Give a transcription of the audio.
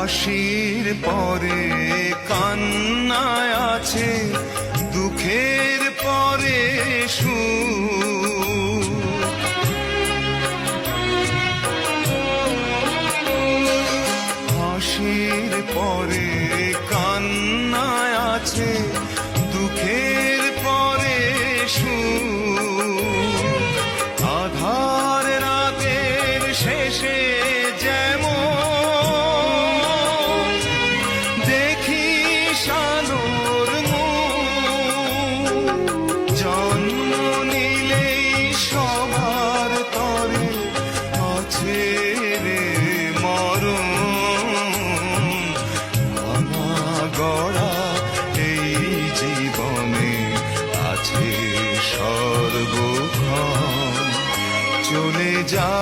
হাসির পরে কান্নায় আছে, দুঃখের পরে সুখ। হাসির পরে কান্নায় আছে, দুঃখের পরে সুখ। আধার রাতের শেষে যেমন দেখি আলোর মুখ, জন্ম নিলেই সবার তরে আছে রে মরণ। ভাঙা গড়া এই জীবনে আছে সর্বক্ষণ, চলে যা